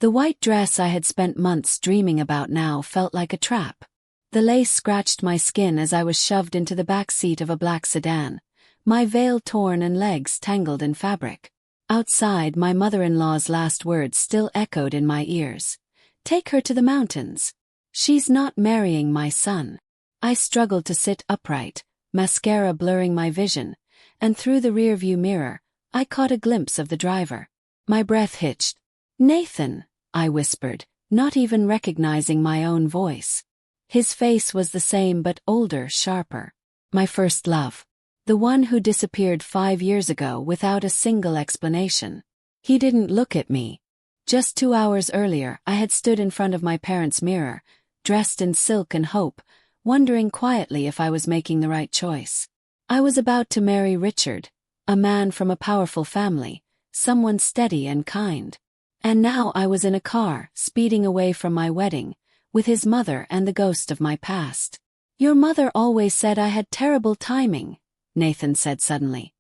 The white dress I had spent months dreaming about now felt like a trap. The lace scratched my skin as I was shoved into the back seat of a black sedan, my veil torn and legs tangled in fabric. Outside, my mother-in-law's last words still echoed in my ears. "Take her to the mountains. She's not marrying my son." I struggled to sit upright, mascara blurring my vision, and through the rearview mirror, I caught a glimpse of the driver. My breath hitched. "Nathan," I whispered, not even recognizing my own voice. His face was the same but older, sharper. My first love. The one who disappeared 5 years ago without a single explanation. He didn't look at me. Just 2 hours earlier, I had stood in front of my parents' mirror, dressed in silk and hope, wondering quietly if I was making the right choice. I was about to marry Richard, a man from a powerful family, someone steady and kind. And now I was in a car, speeding away from my wedding, with his mother and the ghost of my past. "Your mother always said I had terrible timing," Nathan said suddenly,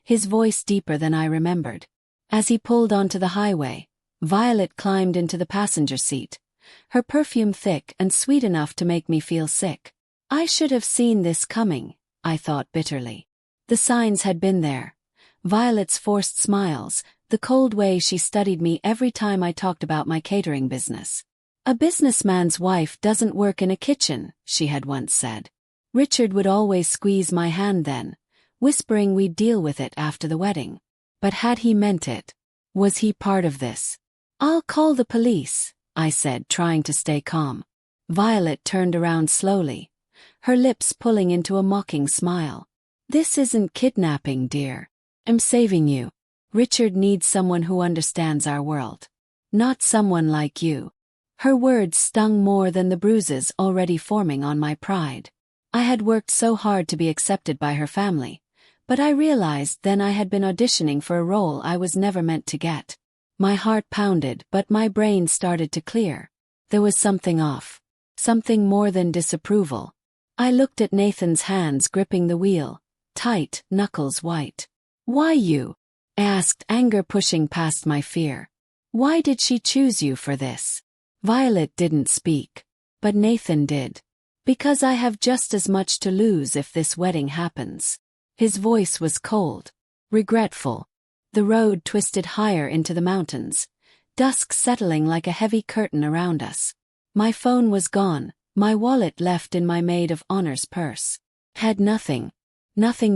his voice deeper than I remembered. As he pulled onto the highway, Violet climbed into the passenger seat, her perfume thick and sweet enough to make me feel sick. I should have seen this coming, I thought bitterly. The signs had been there. Violet's forced smiles, the cold way she studied me every time I talked about my catering business. "A businessman's wife doesn't work in a kitchen," she had once said. Richard would always squeeze my hand then, whispering we'd deal with it after the wedding. But had he meant it? Was he part of this? "I'll call the police," I said, trying to stay calm. Violet turned around slowly, her lips pulling into a mocking smile. "This isn't kidnapping, dear. I'm saving you. Richard needs someone who understands our world. Not someone like you." Her words stung more than the bruises already forming on my pride. I had worked so hard to be accepted by her family, but I realized then I had been auditioning for a role I was never meant to get. My heart pounded, but my brain started to clear. There was something off. Something more than disapproval. I looked at Nathan's hands gripping the wheel, tight, knuckles white. "Why you?" I asked, anger pushing past my fear. "Why did she choose you for this?" Violet didn't speak, but Nathan did. "Because I have just as much to lose if this wedding happens." His voice was cold, regretful. The road twisted higher into the mountains, dusk settling like a heavy curtain around us. My phone was gone, my wallet left in my maid of honor's purse. Had nothing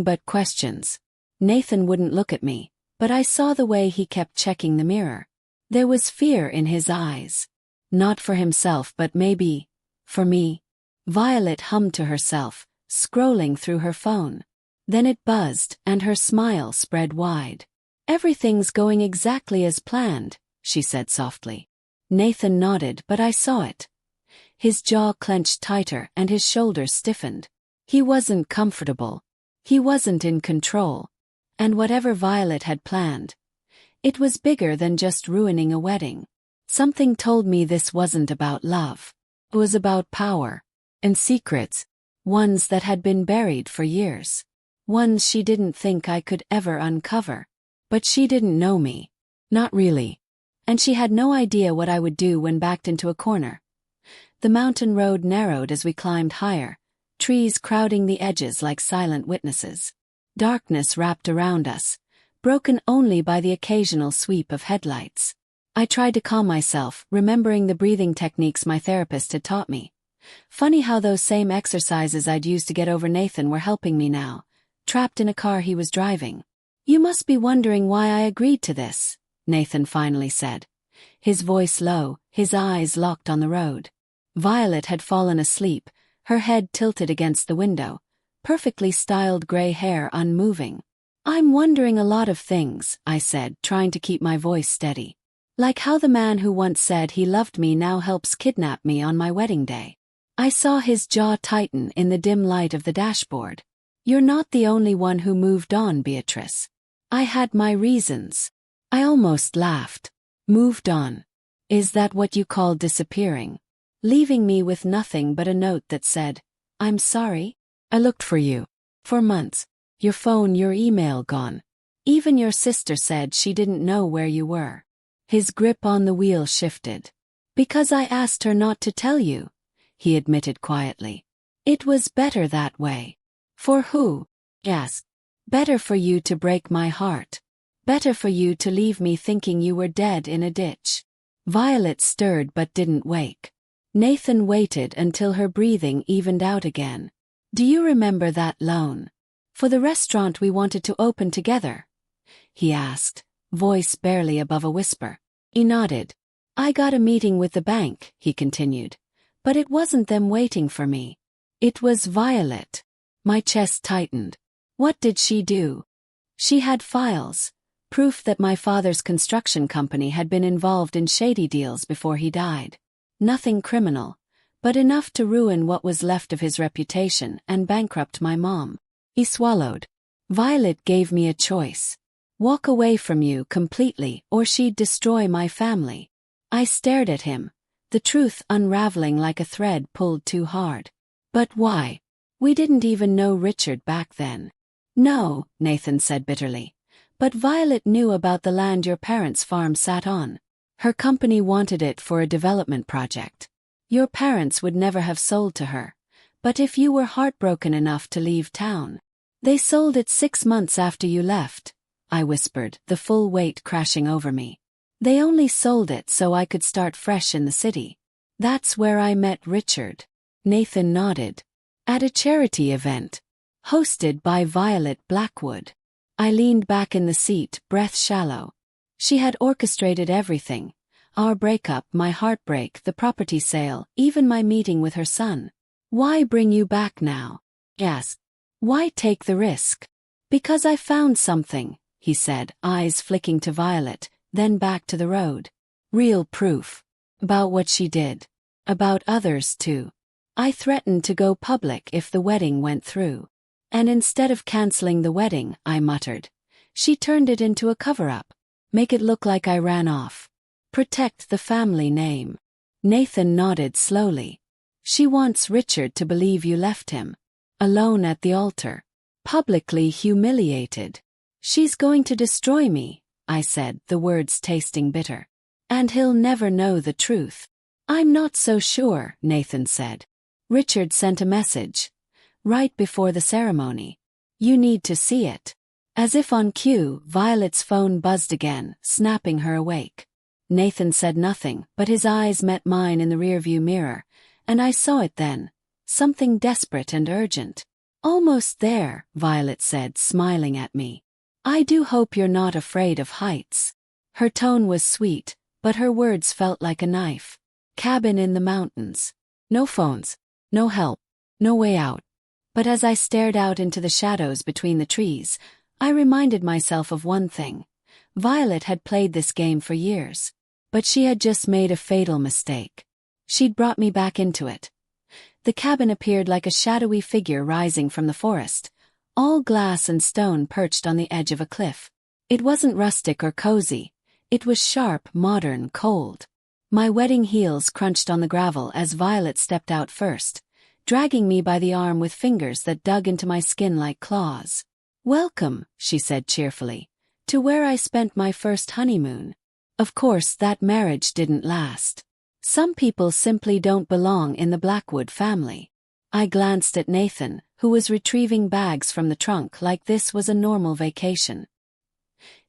but questions. Nathan wouldn't look at me, but I saw the way he kept checking the mirror. There was fear in his eyes. Not for himself but maybe for me. Violet hummed to herself, scrolling through her phone. Then it buzzed, and her smile spread wide. "Everything's going exactly as planned," she said softly. Nathan nodded, but I saw it. His jaw clenched tighter and his shoulders stiffened. He wasn't comfortable. He wasn't in control. And whatever Violet had planned, it was bigger than just ruining a wedding. Something told me this wasn't about love. It was about power. And secrets. Ones that had been buried for years. Ones she didn't think I could ever uncover. But she didn't know me. Not really. And she had no idea what I would do when backed into a corner. The mountain road narrowed as we climbed higher, trees crowding the edges like silent witnesses. Darkness wrapped around us, broken only by the occasional sweep of headlights. I tried to calm myself, remembering the breathing techniques my therapist had taught me. Funny how those same exercises I'd used to get over Nathan were helping me now, trapped in a car he was driving. "You must be wondering why I agreed to this," Nathan finally said. His voice low, his eyes locked on the road. Violet had fallen asleep, her head tilted against the window, perfectly styled gray hair unmoving. "I'm wondering a lot of things," I said, trying to keep my voice steady. "Like how the man who once said he loved me now helps kidnap me on my wedding day." I saw his jaw tighten in the dim light of the dashboard. "You're not the only one who moved on, Beatrice. I had my reasons." I almost laughed. "Moved on? Is that what you call disappearing? Leaving me with nothing but a note that said, 'I'm sorry? I looked for you. For months. Your phone, your email gone. Even your sister said she didn't know where you were." His grip on the wheel shifted. Because I asked her not to tell you, he admitted quietly. It was better that way. For who? Yes. Better for you to break my heart. Better for you to leave me thinking you were dead in a ditch. Violet stirred but didn't wake. Nathan waited until her breathing evened out again. Do you remember that loan? For the restaurant we wanted to open together? He asked, voice barely above a whisper. He nodded. I got a meeting with the bank, he continued. But it wasn't them waiting for me. It was Violet. My chest tightened. What did she do? She had files. Proof that my father's construction company had been involved in shady deals before he died. Nothing criminal, but enough to ruin what was left of his reputation and bankrupt my mom. He swallowed. Violet gave me a choice. Walk away from you completely or she'd destroy my family. I stared at him, the truth unraveling like a thread pulled too hard. But why? We didn't even know Richard back then. No, Nathan said bitterly. But Violet knew about the land your parents' farm sat on. Her company wanted it for a development project. Your parents would never have sold to her. But if you were heartbroken enough to leave town. They sold it 6 months after you left, I whispered, the full weight crashing over me. They only sold it so I could start fresh in the city. That's where I met Richard. Nathan nodded. At a charity event. Hosted by Violet Blackwood. I leaned back in the seat, breath shallow. She had orchestrated everything. Our breakup, my heartbreak, the property sale, even my meeting with her son. Why bring you back now? Yes. Why take the risk? Because I found something, he said, eyes flicking to Violet, then back to the road. Real proof. About what she did. About others too. I threatened to go public if the wedding went through. And instead of canceling the wedding, I muttered, she turned it into a cover-up. Make it look like I ran off. Protect the family name. Nathan nodded slowly. She wants Richard to believe you left him. Alone at the altar. Publicly humiliated. She's going to destroy me, I said, the words tasting bitter. And he'll never know the truth. I'm not so sure, Nathan said. Richard sent a message. Right before the ceremony. You need to see it. As if on cue, Violet's phone buzzed again, snapping her awake. Nathan said nothing, but his eyes met mine in the rearview mirror, and I saw it then. Something desperate and urgent. Almost there, Violet said, smiling at me. I do hope you're not afraid of heights. Her tone was sweet, but her words felt like a knife. Cabin in the mountains. No phones. No help. No way out. But as I stared out into the shadows between the trees, I reminded myself of one thing. Violet had played this game for years. But she had just made a fatal mistake. She'd brought me back into it. The cabin appeared like a shadowy figure rising from the forest, all glass and stone perched on the edge of a cliff. It wasn't rustic or cozy. It was sharp, modern, cold. My wedding heels crunched on the gravel as Violet stepped out first, dragging me by the arm with fingers that dug into my skin like claws. Welcome, she said cheerfully, to where I spent my first honeymoon. Of course, that marriage didn't last. Some people simply don't belong in the Blackwood family. I glanced at Nathan, who was retrieving bags from the trunk like this was a normal vacation.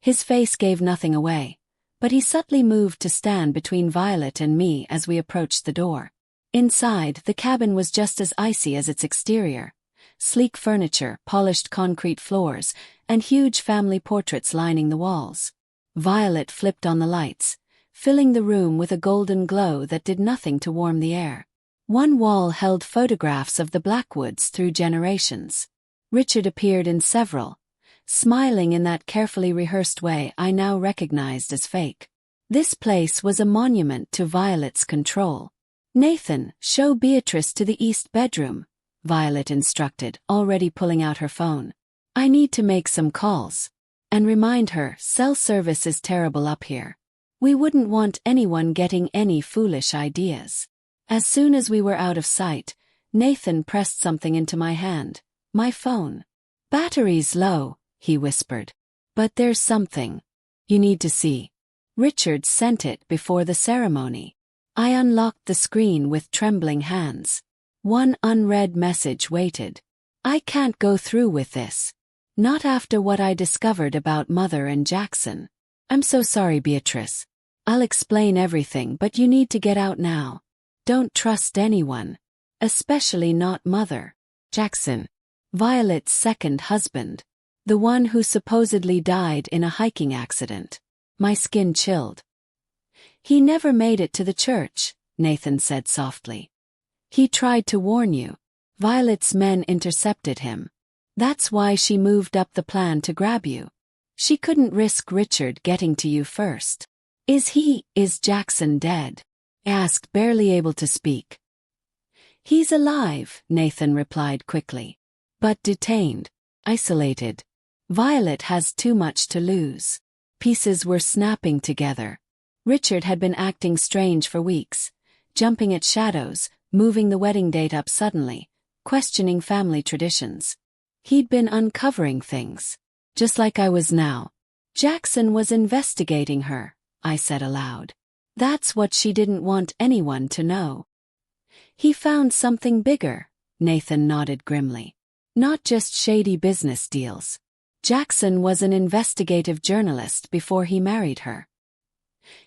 His face gave nothing away, but he subtly moved to stand between Violet and me as we approached the door. Inside, the cabin was just as icy as its exterior. Sleek furniture, polished concrete floors, and huge family portraits lining the walls. Violet flipped on the lights, filling the room with a golden glow that did nothing to warm the air. One wall held photographs of the Blackwoods through generations. Richard appeared in several, smiling in that carefully rehearsed way I now recognized as fake. This place was a monument to Violet's control. Nathan, show Beatrice to the east bedroom, Violet instructed, already pulling out her phone. I need to make some calls. And remind her, cell service is terrible up here. We wouldn't want anyone getting any foolish ideas. As soon as we were out of sight, Nathan pressed something into my hand. My phone. Battery's low, he whispered. But there's something. You need to see. Richard sent it before the ceremony. I unlocked the screen with trembling hands. One unread message waited. I can't go through with this. Not after what I discovered about Mother and Jackson. I'm so sorry, Beatrice. I'll explain everything, but you need to get out now. Don't trust anyone. Especially not Mother. Jackson. Violet's second husband. The one who supposedly died in a hiking accident. My skin chilled. He never made it to the church, Nathan said softly. He tried to warn you. Violet's men intercepted him. That's why she moved up the plan to grab you. She couldn't risk Richard getting to you first. Is Jackson dead? I asked, barely able to speak. He's alive, Nathan replied quickly. But detained. Isolated. Violet has too much to lose. Pieces were snapping together. Richard had been acting strange for weeks, jumping at shadows, moving the wedding date up suddenly, questioning family traditions. He'd been uncovering things. Just like I was now. Jackson was investigating her, I said aloud. That's what she didn't want anyone to know. He found something bigger, Nathan nodded grimly. Not just shady business deals. Jackson was an investigative journalist before he married her.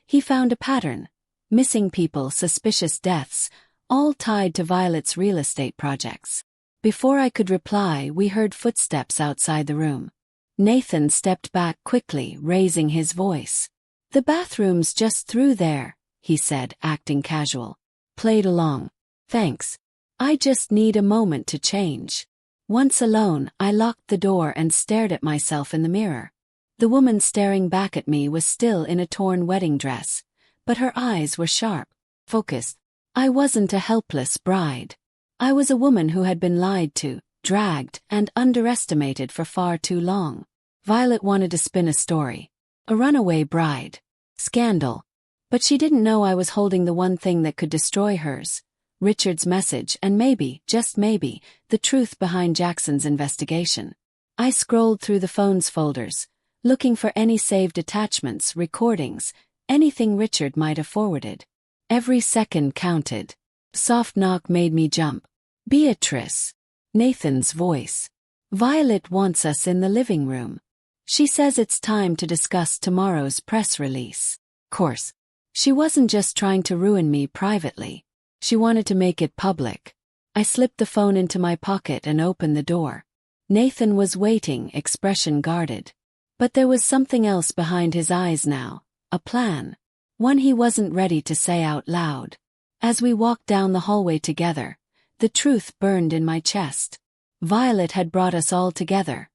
He found a pattern. Missing people, suspicious deaths, all tied to Violet's real estate projects. Before I could reply, we heard footsteps outside the room. Nathan stepped back quickly, raising his voice. The bathroom's just through there, he said, acting casual. Played along. Thanks. I just need a moment to change. Once alone, I locked the door and stared at myself in the mirror. The woman staring back at me was still in a torn wedding dress, but her eyes were sharp, focused. I wasn't a helpless bride. I was a woman who had been lied to, dragged, and underestimated for far too long. Violet wanted to spin a story. A runaway bride. Scandal. But she didn't know I was holding the one thing that could destroy hers. Richard's message and maybe, just maybe, the truth behind Jackson's investigation. I scrolled through the phone's folders, looking for any saved attachments, recordings, anything Richard might have forwarded. Every second counted. Soft knock made me jump. Beatrice. Nathan's voice. Violet wants us in the living room. She says it's time to discuss tomorrow's press release. Course. She wasn't just trying to ruin me privately. She wanted to make it public. I slipped the phone into my pocket and opened the door. Nathan was waiting, expression guarded. But there was something else behind his eyes now, a plan. One he wasn't ready to say out loud. As we walked down the hallway together, the truth burned in my chest. Violet had brought us all together.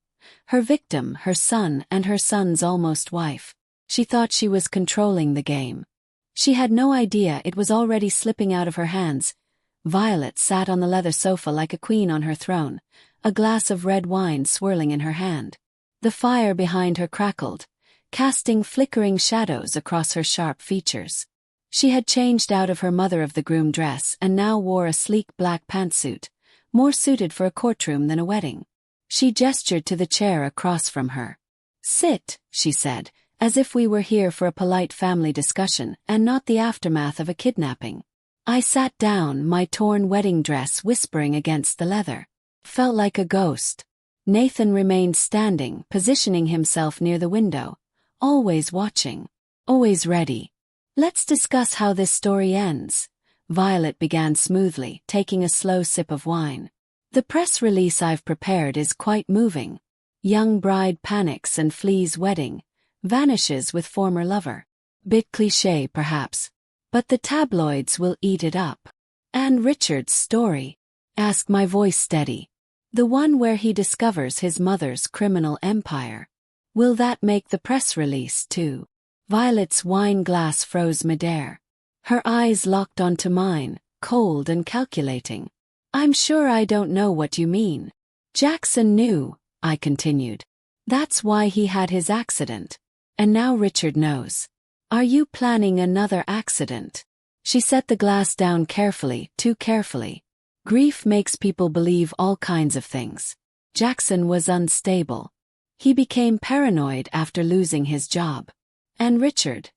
Her victim, her son, and her son's almost wife. She thought she was controlling the game. She had no idea it was already slipping out of her hands. Violet sat on the leather sofa like a queen on her throne, a glass of red wine swirling in her hand. The fire behind her crackled, casting flickering shadows across her sharp features. She had changed out of her mother-of-the-groom dress and now wore a sleek black pantsuit, more suited for a courtroom than a wedding. She gestured to the chair across from her. Sit, she said, as if we were here for a polite family discussion and not the aftermath of a kidnapping. I sat down, my torn wedding dress whispering against the leather. Felt like a ghost. Nathan remained standing, positioning himself near the window, always watching, always ready. Let's discuss how this story ends. Violet began smoothly, taking a slow sip of wine. The press release I've prepared is quite moving. Young bride panics and flees wedding. Vanishes with former lover. Bit cliché perhaps. But the tabloids will eat it up. And Richard's story? Asked, my voice steady. The one where he discovers his mother's criminal empire. Will that make the press release too? Violet's wine glass froze midair. Her eyes locked onto mine, cold and calculating. I'm sure I don't know what you mean. Jackson knew, I continued. That's why he had his accident. And now Richard knows. Are you planning another accident? She set the glass down carefully, too carefully. Grief makes people believe all kinds of things. Jackson was unstable. He became paranoid after losing his job. And Richard?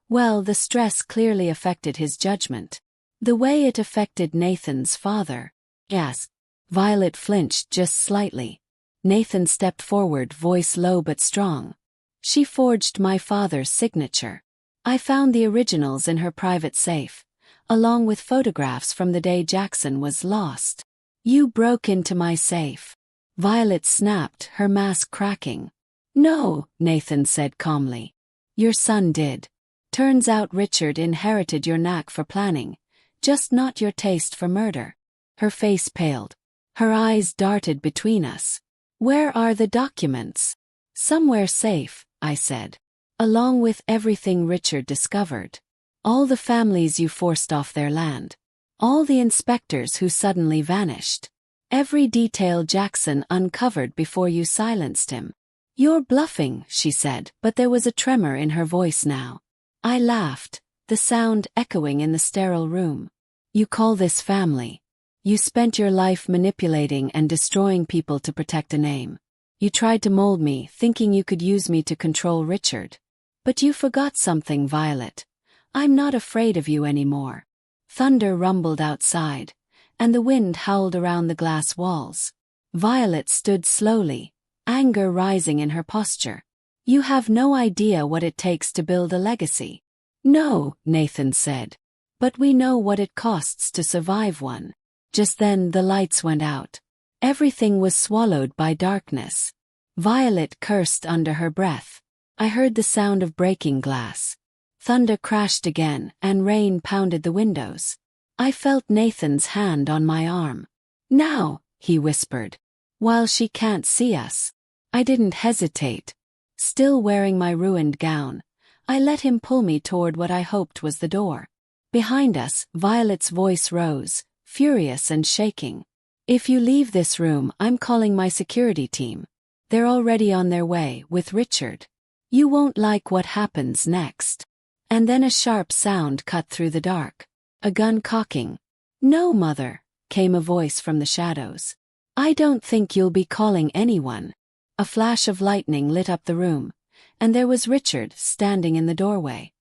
Well, the stress clearly affected his judgment. The way it affected Nathan's father. Yes. Violet flinched just slightly. Nathan stepped forward, voice low but strong. She forged my father's signature. I found the originals in her private safe, along with photographs from the day Jackson was lost. You broke into my safe. Violet snapped, her mask cracking. No, Nathan said calmly. Your son did. Turns out Richard inherited your knack for planning, just not your taste for murder. Her face paled. Her eyes darted between us. Where are the documents? Somewhere safe, I said. Along with everything Richard discovered. All the families you forced off their land. All the inspectors who suddenly vanished. Every detail Jackson uncovered before you silenced him. You're bluffing, she said, but there was a tremor in her voice now. I laughed, the sound echoing in the sterile room. You call this family? You spent your life manipulating and destroying people to protect a name. You tried to mold me, thinking you could use me to control Richard. But you forgot something, Violet. I'm not afraid of you anymore. Thunder rumbled outside, and the wind howled around the glass walls. Violet stood slowly, anger rising in her posture. You have no idea what it takes to build a legacy. No, Nathan said. But we know what it costs to survive one. Just then the lights went out. Everything was swallowed by darkness. Violet cursed under her breath. I heard the sound of breaking glass. Thunder crashed again, and rain pounded the windows. I felt Nathan's hand on my arm. Now, he whispered. While she can't see us. I didn't hesitate. Still wearing my ruined gown, I let him pull me toward what I hoped was the door. Behind us, Violet's voice rose, furious and shaking. If you leave this room, I'm calling my security team. They're already on their way, with Richard. You won't like what happens next. And then a sharp sound cut through the dark. A gun cocking. No, Mother, came a voice from the shadows. I don't think you'll be calling anyone. A flash of lightning lit up the room, and there was Richard standing in the doorway.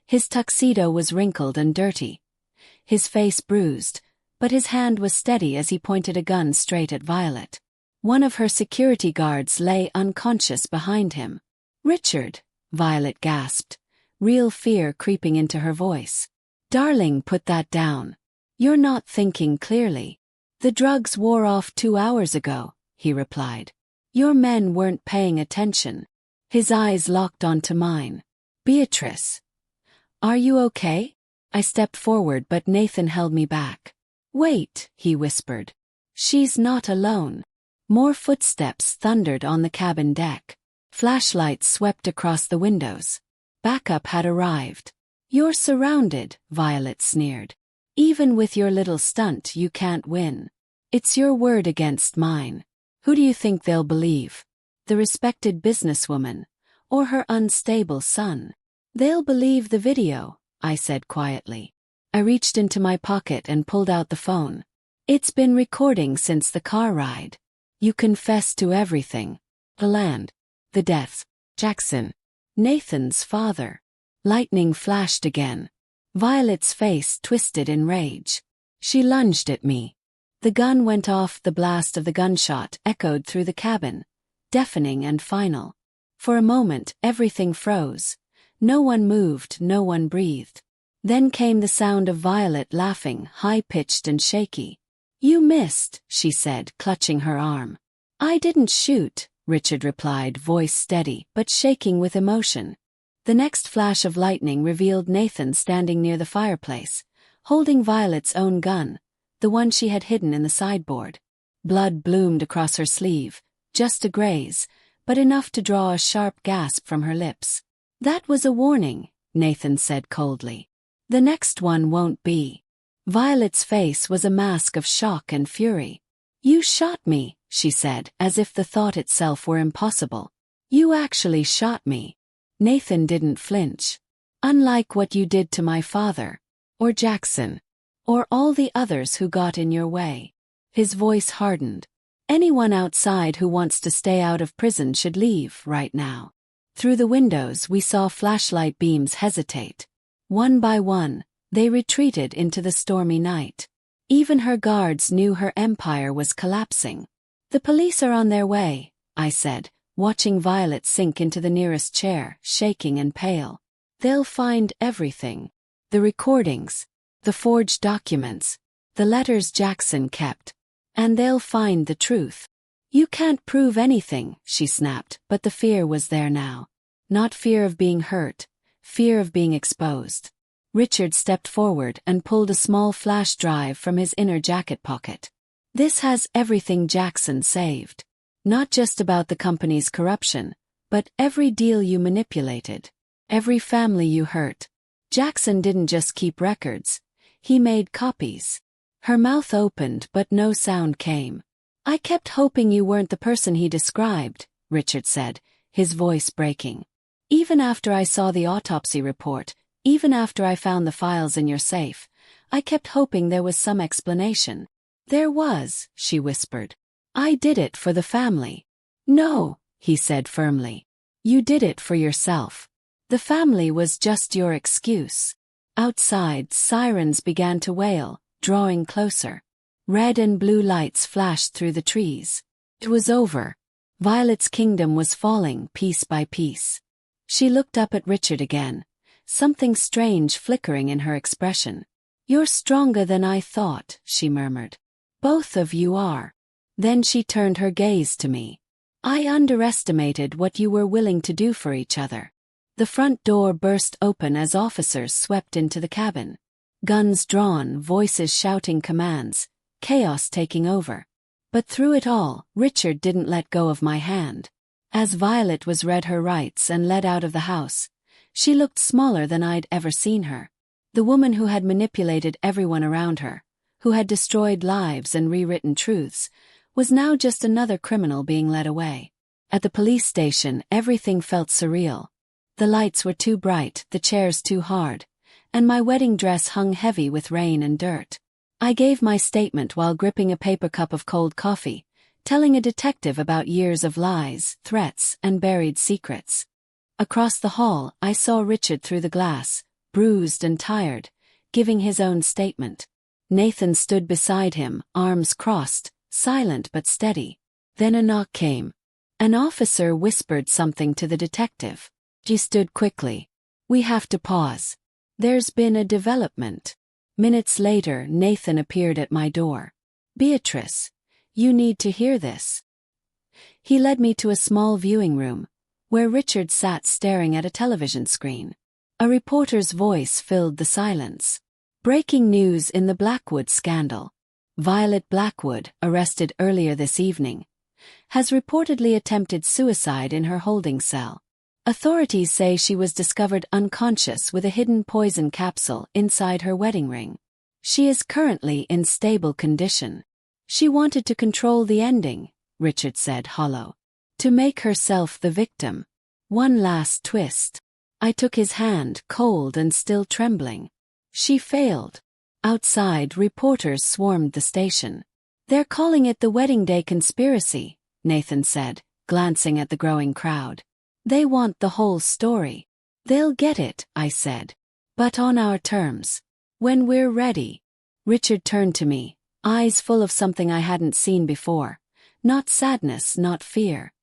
His tuxedo was wrinkled and dirty. His face bruised, but his hand was steady as he pointed a gun straight at Violet. One of her security guards lay unconscious behind him. Richard, Violet gasped, real fear creeping into her voice. Darling, put that down. You're not thinking clearly. The drugs wore off 2 hours ago, he replied. Your men weren't paying attention. His eyes locked onto mine. Beatrice. Are you okay? I stepped forward, but Nathan held me back. Wait, he whispered. She's not alone. More footsteps thundered on the cabin deck. Flashlights swept across the windows. Backup had arrived. You're surrounded, Violet sneered. Even with your little stunt, you can't win. It's your word against mine. Who do you think they'll believe? The respected businesswoman, or her unstable son? They'll believe the video, I said quietly. I reached into my pocket and pulled out the phone. It's been recording since the car ride. You confessed to everything. The land. The deaths. Jackson. Nathan's father. Lightning flashed again. Violet's face twisted in rage. She lunged at me. The gun went off. The blast of the gunshot echoed through the cabin, deafening and final. For a moment, everything froze. No one moved, no one breathed. Then came the sound of Violet laughing, high-pitched and shaky. You missed, she said, clutching her arm. I didn't shoot, Richard replied, voice steady, but shaking with emotion. The next flash of lightning revealed Nathan standing near the fireplace, holding Violet's own gun, the one she had hidden in the sideboard. Blood bloomed across her sleeve, just a graze, but enough to draw a sharp gasp from her lips. That was a warning, Nathan said coldly. The next one won't be. Violet's face was a mask of shock and fury. You shot me, she said, as if the thought itself were impossible. You actually shot me. Nathan didn't flinch. Unlike what you did to my father, or Jackson, or all the others who got in your way. His voice hardened. Anyone outside who wants to stay out of prison should leave right now. Through the windows we saw flashlight beams hesitate. One by one, they retreated into the stormy night. Even her guards knew her empire was collapsing. "The police are on their way," I said, watching Violet sink into the nearest chair, shaking and pale. "They'll find everything. The recordings, the forged documents, the letters Jackson kept. And they'll find the truth." "You can't prove anything," she snapped, but the fear was there now. Not fear of being hurt, fear of being exposed. Richard stepped forward and pulled a small flash drive from his inner jacket pocket. "This has everything Jackson saved. Not just about the company's corruption, but every deal you manipulated, every family you hurt. Jackson didn't just keep records, he made copies." Her mouth opened but no sound came. "I kept hoping you weren't the person he described," Richard said, his voice breaking. "Even after I saw the autopsy report, even after I found the files in your safe, I kept hoping there was some explanation." "There was," she whispered. "I did it for the family." "No," he said firmly. "You did it for yourself. The family was just your excuse." Outside, sirens began to wail, drawing closer. Red and blue lights flashed through the trees. It was over. Violet's kingdom was falling piece by piece. She looked up at Richard again, something strange flickering in her expression. "You're stronger than I thought," she murmured. "Both of you are." Then she turned her gaze to me. "I underestimated what you were willing to do for each other." The front door burst open as officers swept into the cabin. Guns drawn, voices shouting commands, chaos taking over. But through it all, Richard didn't let go of my hand. As Violet was read her rights and led out of the house, she looked smaller than I'd ever seen her. The woman who had manipulated everyone around her, who had destroyed lives and rewritten truths, was now just another criminal being led away. At the police station, everything felt surreal. The lights were too bright, the chairs too hard, and my wedding dress hung heavy with rain and dirt. I gave my statement while gripping a paper cup of cold coffee, telling a detective about years of lies, threats, and buried secrets. Across the hall, I saw Richard through the glass, bruised and tired, giving his own statement. Nathan stood beside him, arms crossed, silent but steady. Then a knock came. An officer whispered something to the detective. She stood quickly. "We have to pause. There's been a development." Minutes later, Nathan appeared at my door. "Beatrice, you need to hear this." He led me to a small viewing room, where Richard sat staring at a television screen. A reporter's voice filled the silence. "Breaking news in the Blackwood scandal. Violet Blackwood, arrested earlier this evening, has reportedly attempted suicide in her holding cell. Authorities say she was discovered unconscious with a hidden poison capsule inside her wedding ring. She is currently in stable condition. She wanted to control the ending," Richard said, hollow. "To make herself the victim. One last twist." I took his hand, cold and still trembling. "She failed." Outside, reporters swarmed the station. "They're calling it the wedding day conspiracy," Nathan said, glancing at the growing crowd. "They want the whole story." "They'll get it," I said. "But on our terms. When we're ready." Richard turned to me, eyes full of something I hadn't seen before. Not sadness, not fear.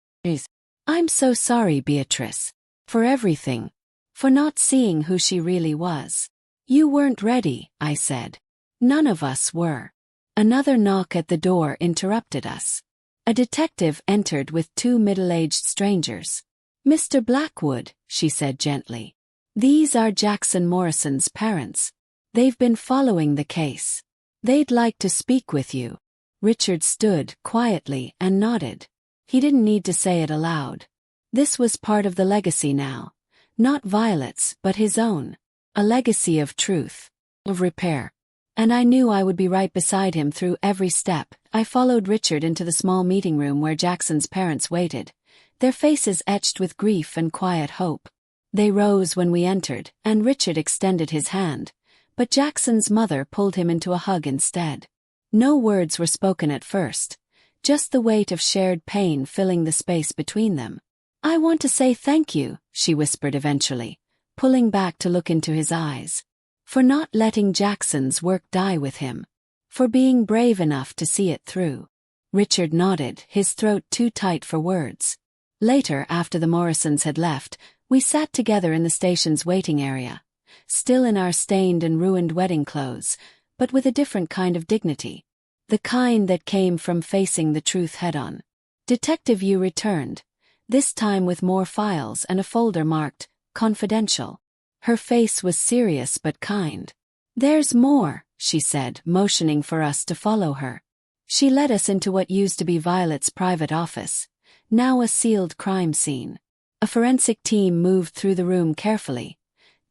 "I'm so sorry, Beatrice. For everything. For not seeing who she really was." "You weren't ready," I said. "None of us were." Another knock at the door interrupted us. A detective entered with two middle-aged strangers. "Mr. Blackwood," she said gently. "These are Jackson Morrison's parents. They've been following the case. They'd like to speak with you." Richard stood quietly and nodded. He didn't need to say it aloud. This was part of the legacy now. Not Violet's, but his own. A legacy of truth, of repair. And I knew I would be right beside him through every step. I followed Richard into the small meeting room where Jackson's parents waited, their faces etched with grief and quiet hope. They rose when we entered, and Richard extended his hand, but Jackson's mother pulled him into a hug instead. No words were spoken at first, just the weight of shared pain filling the space between them. I want to say thank you, she whispered eventually, pulling back to look into his eyes. For not letting Jackson's work die with him. For being brave enough to see it through. Richard nodded, his throat too tight for words. Later, after the Morrisons had left, we sat together in the station's waiting area, still in our stained and ruined wedding clothes, but with a different kind of dignity. The kind that came from facing the truth head-on. Detective Yu returned, this time with more files and a folder marked, confidential. Her face was serious but kind. There's more, she said, motioning for us to follow her. She led us into what used to be Violet's private office, now a sealed crime scene. A forensic team moved through the room carefully,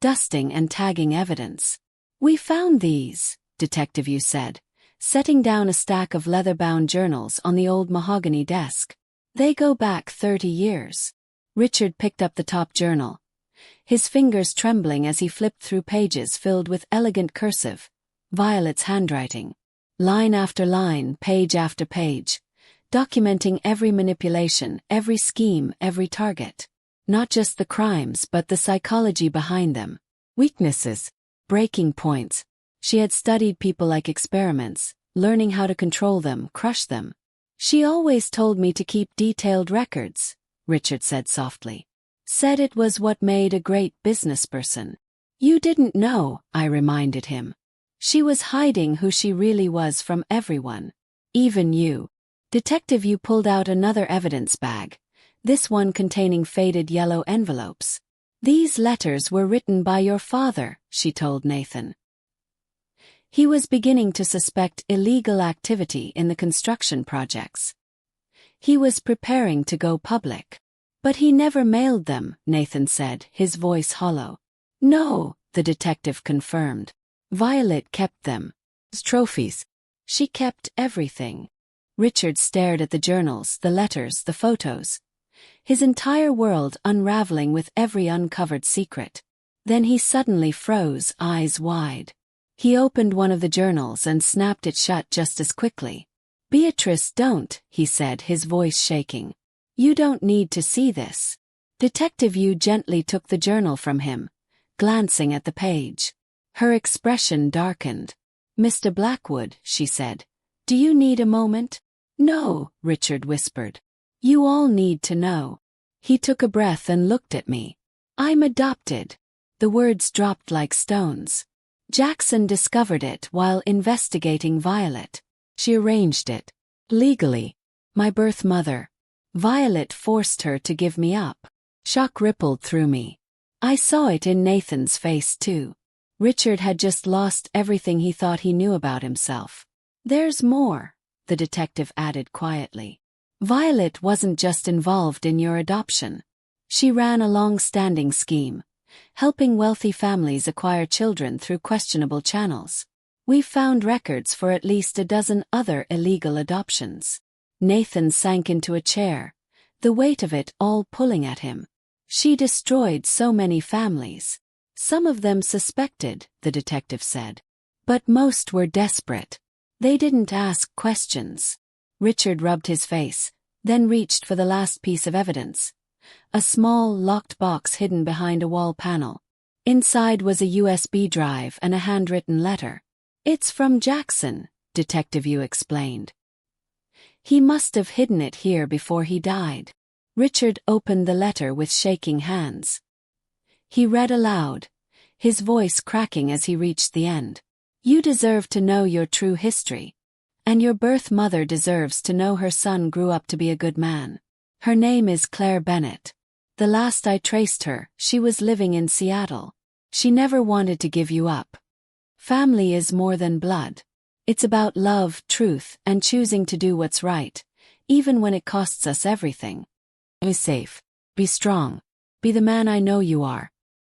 dusting and tagging evidence. We found these, Detective Yu said, setting down a stack of leather-bound journals on the old mahogany desk. They go back 30 years. Richard picked up the top journal, his fingers trembling as he flipped through pages filled with elegant cursive, Violet's handwriting. Line after line, page after page, documenting every manipulation, every scheme, every target. Not just the crimes but the psychology behind them. Weaknesses, breaking points. She had studied people like experiments, learning how to control them, crush them. She always told me to keep detailed records, Richard said softly. Said it was what made a great businessperson. You didn't know, I reminded him. She was hiding who she really was from everyone. Even you. Detective Yu pulled out another evidence bag, this one containing faded yellow envelopes. These letters were written by your father, she told Nathan. He was beginning to suspect illegal activity in the construction projects. He was preparing to go public. But he never mailed them, Nathan said, his voice hollow. No, the detective confirmed. Violet kept them. As trophies. She kept everything. Richard stared at the journals, the letters, the photos. His entire world unraveling with every uncovered secret. Then he suddenly froze, eyes wide. He opened one of the journals and snapped it shut just as quickly. Beatrice, don't, he said, his voice shaking. You don't need to see this. Detective Yu gently took the journal from him, glancing at the page. Her expression darkened. Mr. Blackwood, she said, do you need a moment? No, Richard whispered. You all need to know. He took a breath and looked at me. I'm adopted. The words dropped like stones. Jackson discovered it while investigating Violet. She arranged it. Legally. My birth mother. Violet forced her to give me up. Shock rippled through me. I saw it in Nathan's face too. Richard had just lost everything he thought he knew about himself. There's more, the detective added quietly. Violet wasn't just involved in your adoption. She ran a long-standing scheme, helping wealthy families acquire children through questionable channels. We've found records for at least a dozen other illegal adoptions. Nathan sank into a chair, the weight of it all pulling at him. She destroyed so many families. Some of them suspected, the detective said. But most were desperate. They didn't ask questions. Richard rubbed his face, then reached for the last piece of evidence. A small, locked box hidden behind a wall panel. Inside was a USB drive and a handwritten letter. It's from Jackson, Detective Yu explained. He must have hidden it here before he died. Richard opened the letter with shaking hands. He read aloud, his voice cracking as he reached the end. You deserve to know your true history. And your birth mother deserves to know her son grew up to be a good man. Her name is Claire Bennett. The last I traced her, she was living in Seattle. She never wanted to give you up. Family is more than blood. It's about love, truth, and choosing to do what's right, even when it costs us everything. Be safe. Be strong. Be the man I know you are.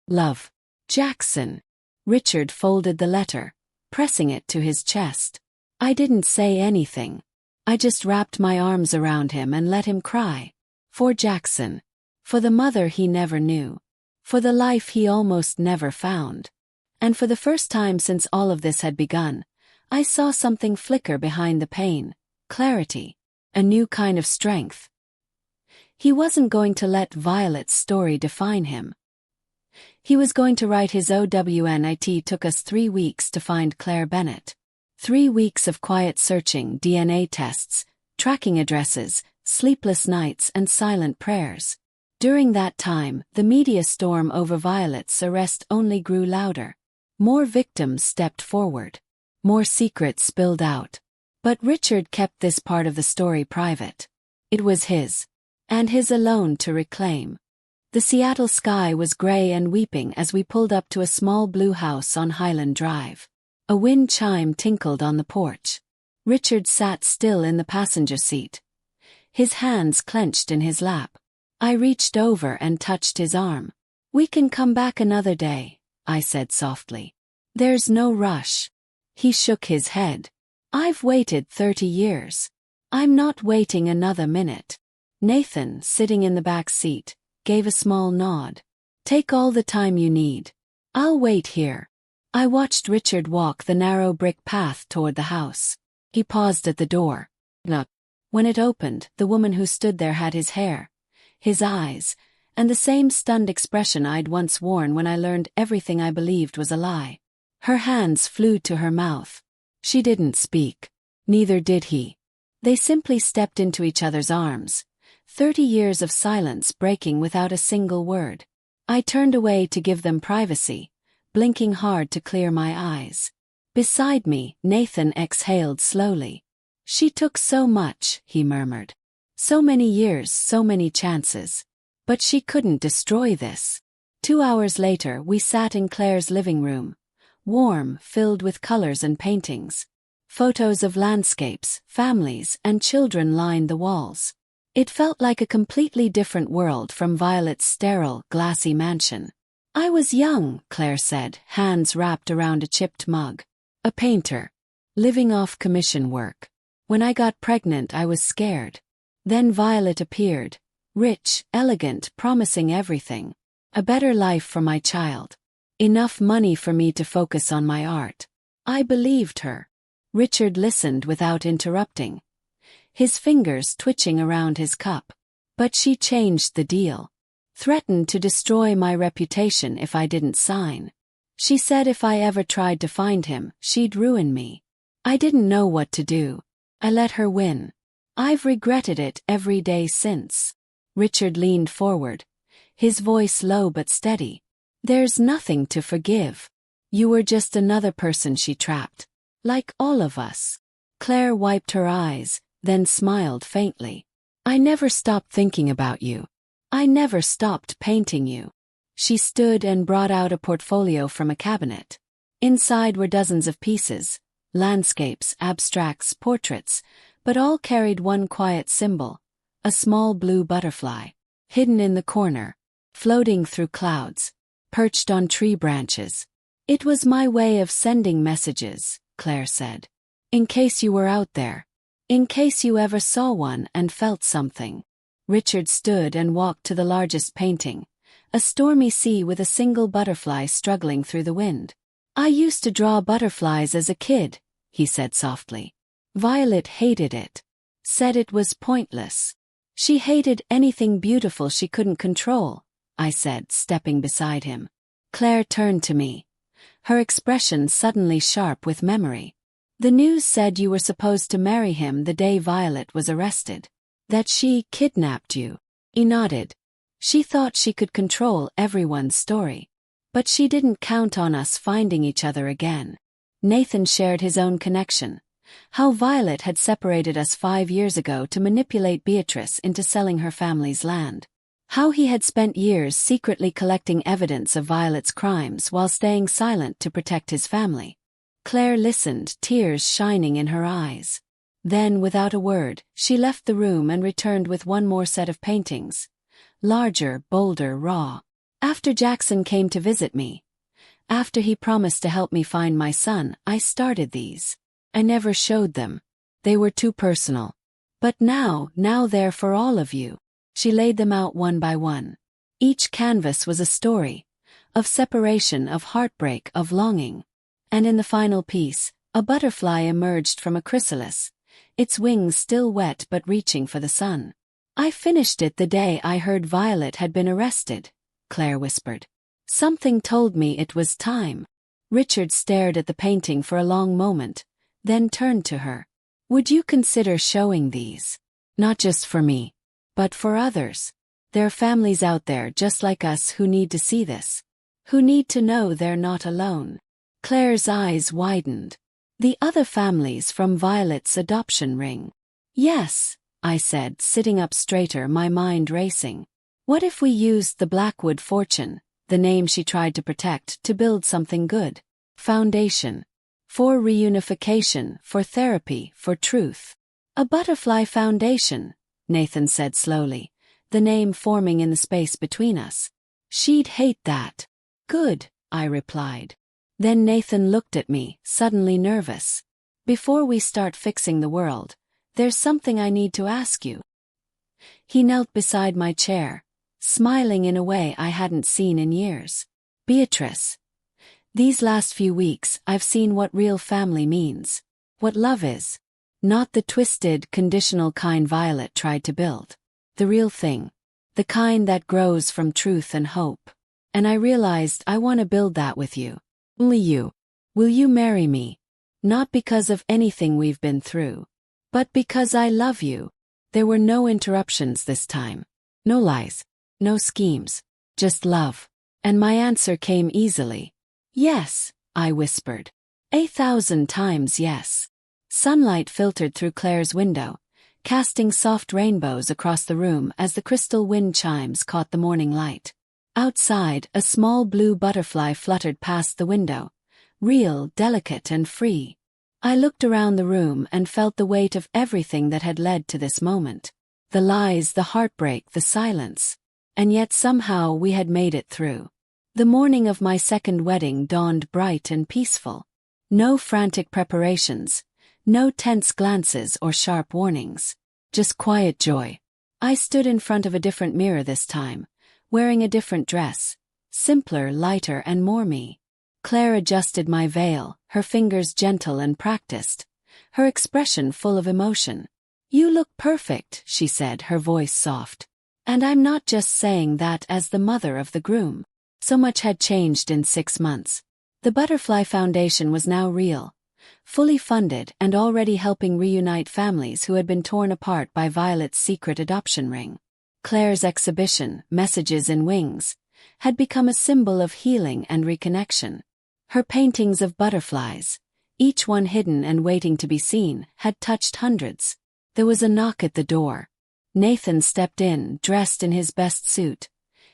Love. Jackson. Richard folded the letter, pressing it to his chest. I didn't say anything. I just wrapped my arms around him and let him cry. For Jackson. For the mother he never knew. For the life he almost never found. And for the first time since all of this had begun, I saw something flicker behind the pain. Clarity. A new kind of strength. He wasn't going to let Violet's story define him. He was going to write his own. It took us 3 weeks to find Claire Bennett. 3 weeks of quiet searching, DNA tests, tracking addresses, sleepless nights and silent prayers. During that time, the media storm over Violet's arrest only grew louder. More victims stepped forward. More secrets spilled out. But Richard kept this part of the story private. It was his. And his alone to reclaim. The Seattle sky was gray and weeping as we pulled up to a small blue house on Highland Drive. A wind chime tinkled on the porch. Richard sat still in the passenger seat. His hands clenched in his lap. I reached over and touched his arm. "We can come back another day," I said softly. "There's no rush." He shook his head. "I've waited 30 years. I'm not waiting another minute." Nathan, sitting in the back seat, gave a small nod. "Take all the time you need. I'll wait here." I watched Richard walk the narrow brick path toward the house. He paused at the door. Look. When it opened, the woman who stood there had his hair, his eyes, and the same stunned expression I'd once worn when I learned everything I believed was a lie. Her hands flew to her mouth. She didn't speak. Neither did he. They simply stepped into each other's arms. 30 years of silence breaking without a single word. I turned away to give them privacy, blinking hard to clear my eyes. Beside me, Nathan exhaled slowly. "She took so much," he murmured. "So many years, so many chances. But she couldn't destroy this." 2 hours later, we sat in Claire's living room. Warm, filled with colors and paintings. Photos of landscapes, families, and children lined the walls. It felt like a completely different world from Violet's sterile, glassy mansion. "I was young," Claire said, hands wrapped around a chipped mug. "A painter. Living off commission work. When I got pregnant, I was scared. Then Violet appeared. Rich, elegant, promising everything. A better life for my child. Enough money for me to focus on my art. I believed her." Richard listened without interrupting, his fingers twitching around his cup. "But she changed the deal. Threatened to destroy my reputation if I didn't sign. She said if I ever tried to find him, she'd ruin me. I didn't know what to do. I let her win. I've regretted it every day since." Richard leaned forward, his voice low but steady. "There's nothing to forgive. You were just another person she trapped. Like all of us." Claire wiped her eyes, then smiled faintly. "I never stopped thinking about you. I never stopped painting you." She stood and brought out a portfolio from a cabinet. Inside were dozens of pieces, landscapes, abstracts, portraits, but all carried one quiet symbol, a small blue butterfly, hidden in the corner, floating through clouds, perched on tree branches. "It was my way of sending messages," Claire said. "In case you were out there. In case you ever saw one and felt something." Richard stood and walked to the largest painting, a stormy sea with a single butterfly struggling through the wind. "I used to draw butterflies as a kid," he said softly. "Violet hated it. Said it was pointless. She hated anything beautiful she couldn't control," I said, stepping beside him. Claire turned to me, her expression suddenly sharp with memory. "The news said you were supposed to marry him the day Violet was arrested. That she kidnapped you." He nodded. "She thought she could control everyone's story. But she didn't count on us finding each other again." Nathan shared his own connection. How Violet had separated us 5 years ago to manipulate Beatrice into selling her family's land. How he had spent years secretly collecting evidence of Violet's crimes while staying silent to protect his family. Claire listened, tears shining in her eyes. Then, without a word, she left the room and returned with one more set of paintings. Larger, bolder, raw. After Jackson came to visit me, after he promised to help me find my son, I started these. I never showed them. They were too personal. But now they're for all of you. She laid them out one by one. Each canvas was a story. Of separation, of heartbreak, of longing. And in the final piece, a butterfly emerged from a chrysalis, its wings still wet but reaching for the sun. I finished it the day I heard Violet had been arrested, Claire whispered. Something told me it was time. Richard stared at the painting for a long moment, then turned to her. Would you consider showing these? Not just for me, but for others. There are families out there just like us who need to see this. Who need to know they're not alone. Claire's eyes widened. The other families from Violet's adoption ring. Yes, I said, sitting up straighter, my mind racing. What if we used the Blackwood fortune, the name she tried to protect, to build something good? Foundation. For reunification, for therapy, for truth. A butterfly foundation, Nathan said slowly, the name forming in the space between us. She'd hate that. Good, I replied. Then Nathan looked at me, suddenly nervous. Before we start fixing the world, there's something I need to ask you. He knelt beside my chair, smiling in a way I hadn't seen in years. Beatrice. These last few weeks I've seen what real family means. What love is. Not the twisted, conditional kind Violet tried to build. The real thing. The kind that grows from truth and hope. And I realized I want to build that with you. Only you. Will you marry me? Not because of anything we've been through, but because I love you. There were no interruptions this time. No lies. No schemes. Just love. And my answer came easily. Yes, I whispered. 1,000 times yes. Sunlight filtered through Claire's window, casting soft rainbows across the room as the crystal wind chimes caught the morning light. Outside, a small blue butterfly fluttered past the window, real, delicate, and free. I looked around the room and felt the weight of everything that had led to this moment. The lies, the heartbreak, the silence. And yet somehow we had made it through. The morning of my second wedding dawned bright and peaceful. No frantic preparations, no tense glances or sharp warnings. Just quiet joy. I stood in front of a different mirror this time, wearing a different dress, simpler, lighter, and more me. Claire adjusted my veil, her fingers gentle and practiced, her expression full of emotion. You look perfect, she said, her voice soft. And I'm not just saying that as the mother of the groom. So much had changed in 6 months. The Butterfly Foundation was now real, fully funded and already helping reunite families who had been torn apart by Violet's secret adoption ring. Claire's exhibition, Messages in Wings, had become a symbol of healing and reconnection. Her paintings of butterflies, each one hidden and waiting to be seen, had touched hundreds. There was a knock at the door. Nathan stepped in, dressed in his best suit,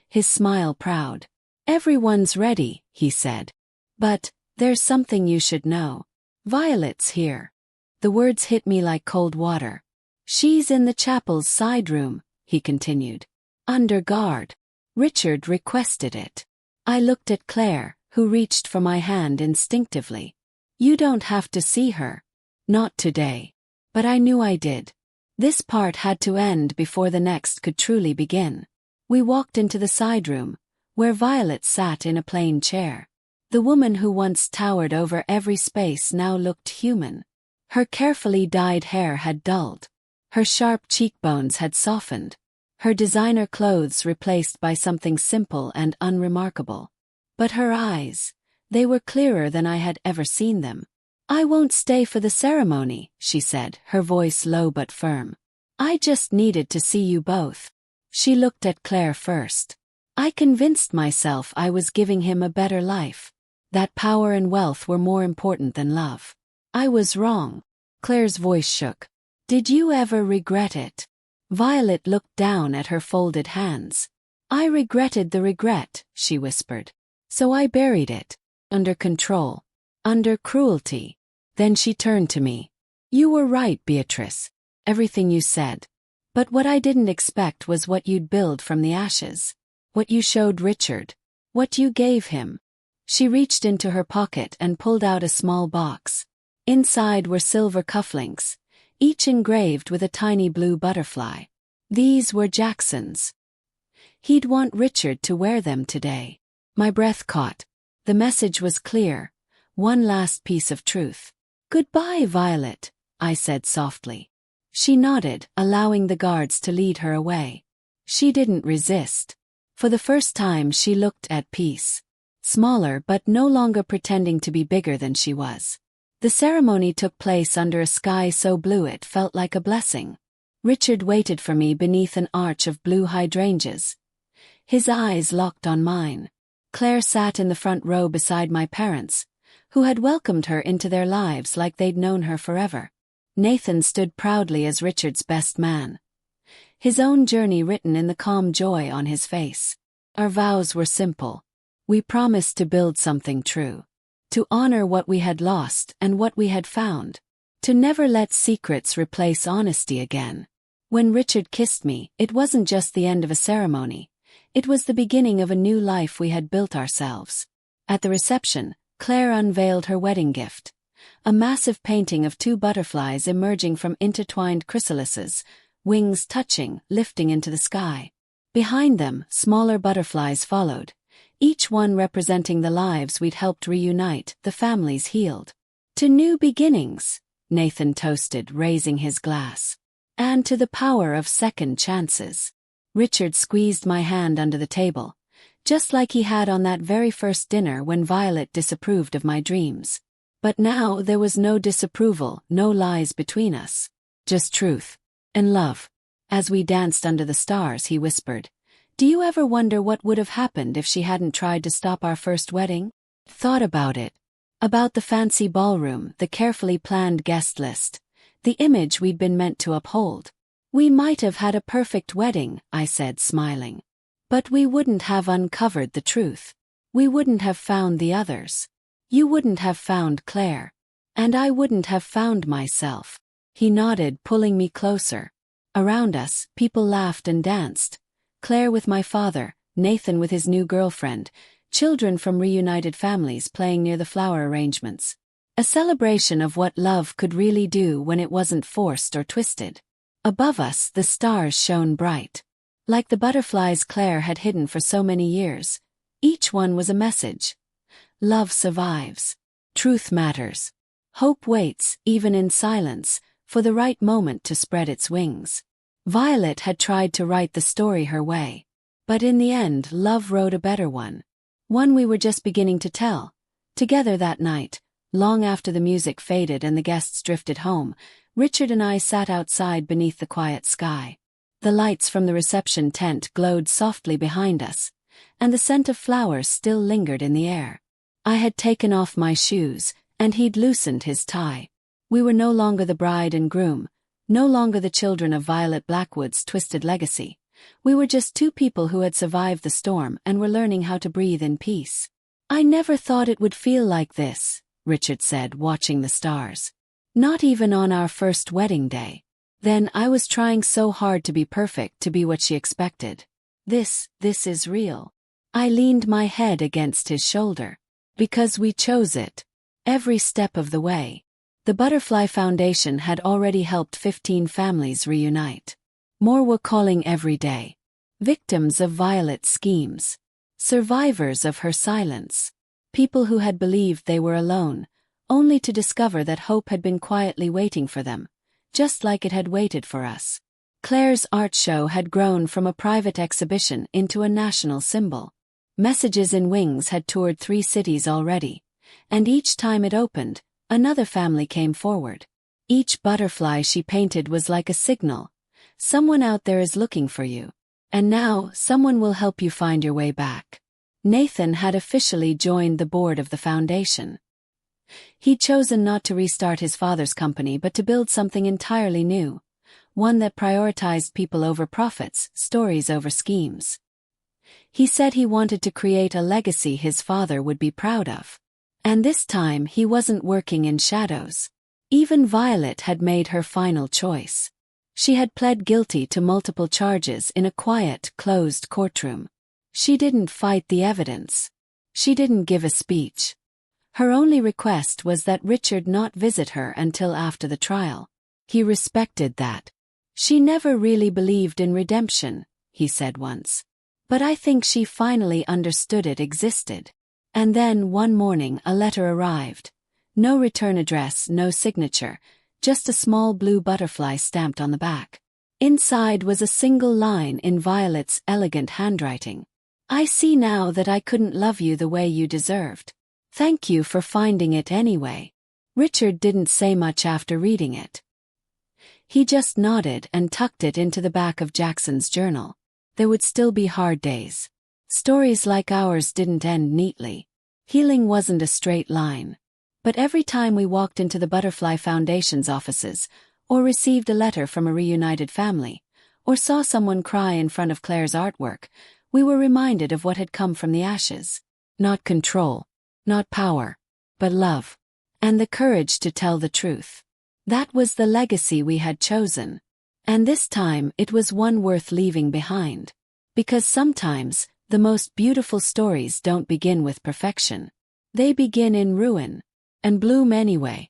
his smile proud. Everyone's ready, he said. But, there's something you should know. Violet's here. The words hit me like cold water. She's in the chapel's side room, he continued. Under guard. Richard requested it. I looked at Claire, who reached for my hand instinctively. You don't have to see her. Not today. But I knew I did. This part had to end before the next could truly begin. We walked into the side room, where Violet sat in a plain chair. The woman who once towered over every space now looked human. Her carefully dyed hair had dulled. Her sharp cheekbones had softened. Her designer clothes replaced by something simple and unremarkable. But her eyes, they were clearer than I had ever seen them. I won't stay for the ceremony, she said, her voice low but firm. I just needed to see you both. She looked at Claire first. I convinced myself I was giving him a better life. That power and wealth were more important than love. I was wrong. Claire's voice shook. Did you ever regret it? Violet looked down at her folded hands. I regretted the regret, she whispered. So I buried it. Under control. Under cruelty. Then she turned to me. You were right, Beatrice. Everything you said. But what I didn't expect was what you'd build from the ashes. What you showed Richard. What you gave him. She reached into her pocket and pulled out a small box. Inside were silver cufflinks, each engraved with a tiny blue butterfly. These were Jackson's. He'd want Richard to wear them today. My breath caught. The message was clear. One last piece of truth. Goodbye, Violet, I said softly. She nodded, allowing the guards to lead her away. She didn't resist. For the first time she looked at peace. Smaller but no longer pretending to be bigger than she was. The ceremony took place under a sky so blue it felt like a blessing. Richard waited for me beneath an arch of blue hydrangeas. His eyes locked on mine. Claire sat in the front row beside my parents, who had welcomed her into their lives like they'd known her forever. Nathan stood proudly as Richard's best man. His own journey written in the calm joy on his face. Our vows were simple. We promised to build something true. To honor what we had lost and what we had found. To never let secrets replace honesty again. When Richard kissed me, it wasn't just the end of a ceremony. It was the beginning of a new life we had built ourselves. At the reception, Claire unveiled her wedding gift. A massive painting of 2 butterflies emerging from intertwined chrysalises, wings touching, lifting into the sky. Behind them, smaller butterflies followed, each one representing the lives we'd helped reunite, the families healed. To new beginnings, Nathan toasted, raising his glass. And to the power of second chances. Richard squeezed my hand under the table, just like he had on that very first dinner when Violet disapproved of my dreams. But now there was no disapproval, no lies between us. Just truth. And love. As we danced under the stars, he whispered, "Do you ever wonder what would have happened if she hadn't tried to stop our first wedding?" Thought about it. About the fancy ballroom, the carefully planned guest list. The image we'd been meant to uphold. "We might have had a perfect wedding," I said, smiling. "But we wouldn't have uncovered the truth. We wouldn't have found the others. You wouldn't have found Claire. And I wouldn't have found myself." He nodded, pulling me closer. Around us, people laughed and danced. Claire with my father, Nathan with his new girlfriend, children from reunited families playing near the flower arrangements. A celebration of what love could really do when it wasn't forced or twisted. Above us, the stars shone bright. Like the butterflies Claire had hidden for so many years. Each one was a message. Love survives. Truth matters. Hope waits, even in silence, for the right moment to spread its wings. Violet had tried to write the story her way. But in the end, love wrote a better one. One we were just beginning to tell. Together that night, long after the music faded and the guests drifted home, Richard and I sat outside beneath the quiet sky. The lights from the reception tent glowed softly behind us, and the scent of flowers still lingered in the air. I had taken off my shoes, and he'd loosened his tie. We were no longer the bride and groom, no longer the children of Violet Blackwood's twisted legacy. We were just 2 people who had survived the storm and were learning how to breathe in peace. "I never thought it would feel like this," Richard said, watching the stars. "Not even on our first wedding day. Then I was trying so hard to be perfect, to be what she expected. This is real." I leaned my head against his shoulder. "Because we chose it. Every step of the way." The Butterfly Foundation had already helped 15 families reunite. More were calling every day. Victims of Violet's schemes. Survivors of her silence. People who had believed they were alone, only to discover that hope had been quietly waiting for them, just like it had waited for us. Claire's art show had grown from a private exhibition into a national symbol. Messages in Wings had toured 3 cities already, and each time it opened, another family came forward. Each butterfly she painted was like a signal. Someone out there is looking for you. And now, someone will help you find your way back. Nathan had officially joined the board of the foundation. He'd chosen not to restart his father's company but to build something entirely new. One that prioritized people over profits, stories over schemes. He said he wanted to create a legacy his father would be proud of. And this time he wasn't working in shadows. Even Violet had made her final choice. She had pled guilty to multiple charges in a quiet, closed courtroom. She didn't fight the evidence. She didn't give a speech. Her only request was that Richard not visit her until after the trial. He respected that. "She never really believed in redemption," he said once. "But I think she finally understood it existed." And then one morning a letter arrived. No return address, no signature, just a small blue butterfly stamped on the back. Inside was a single line in Violet's elegant handwriting. I see now that I couldn't love you the way you deserved. Thank you for finding it anyway. Richard didn't say much after reading it. He just nodded and tucked it into the back of Jackson's journal. There would still be hard days. Stories like ours didn't end neatly. Healing wasn't a straight line. But every time we walked into the Butterfly Foundation's offices, or received a letter from a reunited family, or saw someone cry in front of Claire's artwork, we were reminded of what had come from the ashes. Not control, not power, but love. And the courage to tell the truth. That was the legacy we had chosen. And this time it was one worth leaving behind. Because sometimes, the most beautiful stories don't begin with perfection. They begin in ruin. And bloom anyway.